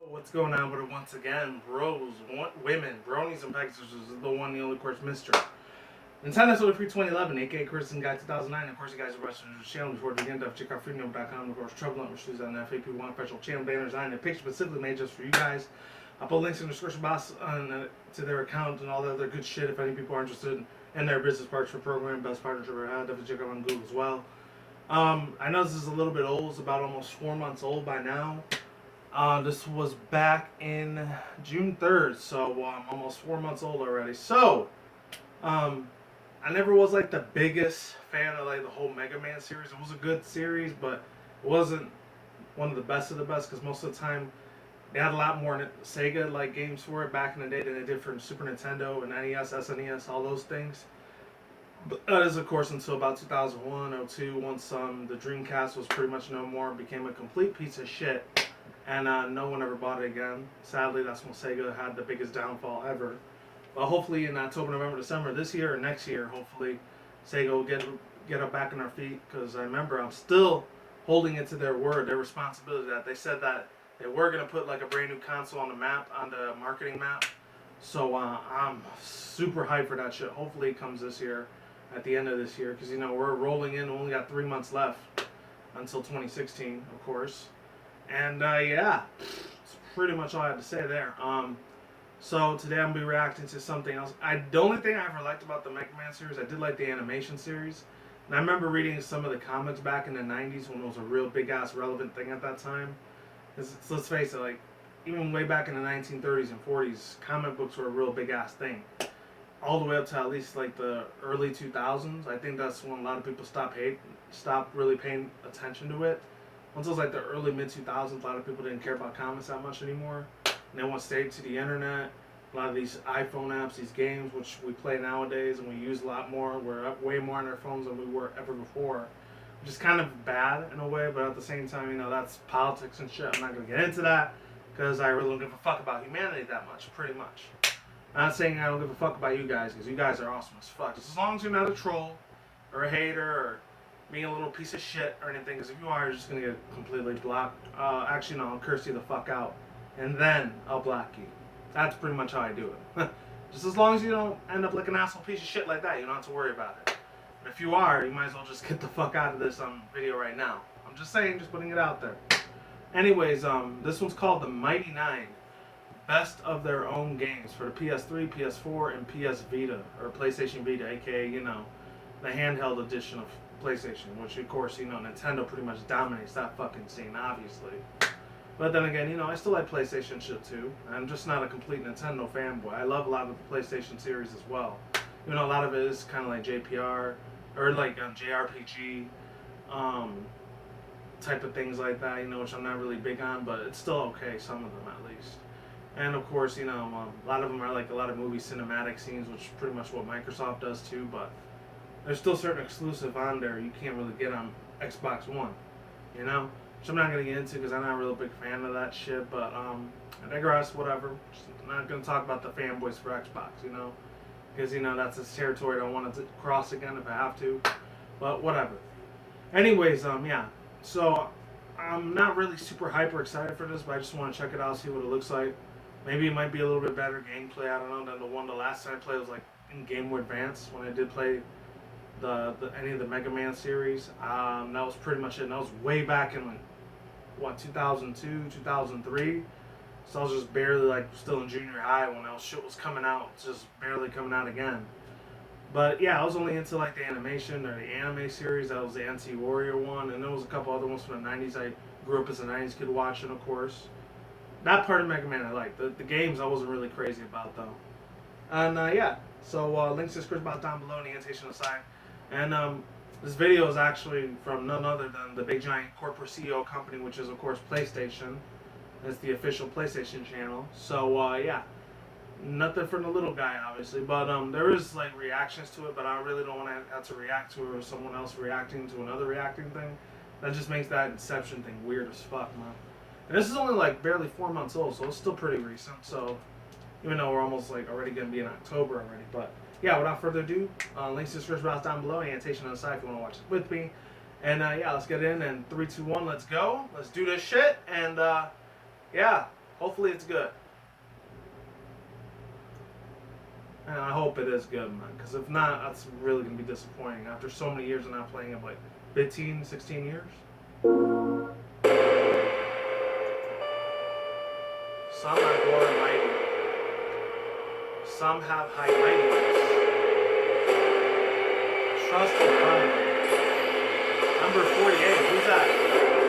What's going on with it once again? Women, bronies, and pegasisters is the one, the only, of course, Mr. Nintendo Solar Free 2011, aka Kristen Guy 2009. Of course, you guys are watching the channel before the end of checkoutfreedom.com. Of course, Trouble Not Shoes on FAP1 special channel banner design and picture specifically made just for you guys. I'll put links in the description box to their account and all the other good shit if any people are interested in their business partnership program. Best partnership ever had. Definitely check out on Google as well. I know this is a little bit old. It's about almost 4 months old by now. This was back in June 3rd, so almost 4 months old already. So, I never was like the biggest fan of like the whole Mega Man series. It was a good series, but it wasn't one of the best because most of the time they had a lot more Sega like games for it back in the day than they did for Super Nintendo and NES, SNES, all those things. But that is, of course, until about 2001, 02, once the Dreamcast was pretty much no more and became a complete piece of shit. And no one ever bought it again. Sadly, that's when Sega had the biggest downfall ever. But hopefully in October, November, December this year or next year, hopefully Sega will get up back on their feet. Because I remember I'm still holding it to their word, their responsibility. That they said that they were going to put like a brand new console on the map, on the marketing map. So I'm super hyped for that shit. Hopefully it comes this year, at the end of this year. Because, we're rolling in. We only got 3 months left until 2016, of course. And yeah, that's pretty much all I have to say there. So today I'm gonna be reacting to something else. The only thing I ever liked about the Mega Man series, I did like the animation series. And I remember reading some of the comics back in the 90s when it was a real big ass relevant thing at that time. Let's face it, like even way back in the 1930s and 40s, comic books were a real big ass thing. All the way up to at least like the early 2000s. I think that's when a lot of people stopped really paying attention to it. Once it was like the early mid 2000s, a lot of people didn't care about comics that much anymore. And then once stayed to the internet, a lot of these iPhone apps, these games, which we play nowadays and we use a lot more, we're up way more on our phones than we were ever before. Which is kind of bad in a way, but at the same time, that's politics and shit. I'm not going to get into that because I really don't give a fuck about humanity that much, pretty much. I'm not saying I don't give a fuck about you guys because you guys are awesome as fuck. Just as long as you're not a troll or a hater or being a little piece of shit or anything, because if you are, you're just gonna get completely blocked. Actually, no, I'll curse you the fuck out, and then I'll block you. That's pretty much how I do it. Just as long as you don't end up like an asshole piece of shit like that, you don't have to worry about it. But if you are, you might as well just get the fuck out of this video right now. I'm just saying, just putting it out there. Anyways, this one's called the Mighty Nine, best of their own games for the PS3, PS4, and PS Vita, or PlayStation Vita, aka, the handheld edition of PlayStation, which of course, Nintendo pretty much dominates that fucking scene, obviously. But then again, I still like PlayStation shit too. I'm just not a complete Nintendo fanboy. I love a lot of the PlayStation series as well. A lot of it is kind of like JPR, or like JRPG, type of things like that, which I'm not really big on, but it's still okay, some of them at least. And of course, a lot of them are like a lot of movie cinematic scenes, which is pretty much what Microsoft does too, but there's still certain exclusive on there you can't really get on Xbox One, which I'm not going to get into because I'm not a real big fan of that shit, but I digress, whatever. I'm not going to talk about the fanboys for Xbox, because, that's a territory I don't want to cross again if I have to, but whatever. Anyways, yeah, so I'm not really super hyper excited for this, but I just want to check it out, see what it looks like. Maybe it might be a little bit better gameplay, I don't know, than the last time I played was like in Game Boy Advance, when I did play any of the Mega Man series. That was pretty much it. And that was way back in 2002, 2003. So I was just barely still in junior high when that shit was coming out, just barely coming out again. But yeah, I was only into the animation or the anime series. That was the Anti-Warrior one, and there was a couple other ones from the 90s. I grew up as a 90s kid watching, of course. That part of Mega Man I liked. The games I wasn't really crazy about though. And yeah, so links to the description box down below and the annotation aside. And this video is actually from none other than the big giant corporate CEO company, which is of course PlayStation. It's the official PlayStation channel. So yeah, nothing from the little guy obviously, but there is reactions to it, but I really don't want to have to react to it or someone else reacting to another reacting thing. That just makes that Inception thing weird as fuck, man. And this is only barely 4 months old, so it's still pretty recent. So even though we're almost already gonna be in October already, but yeah, without further ado, links to the description box down below, annotation on the side if you want to watch it with me. And yeah, let's get in. And 3, 2, 1, let's go. Let's do this shit. And yeah, Hopefully it's good. And I hope it is good, man. Because if not, that's really going to be disappointing. After so many years of not playing it, like 15, 16 years. Some are gore and mighty. Some have high mightiness. Trust in fun. Number 48, who's that?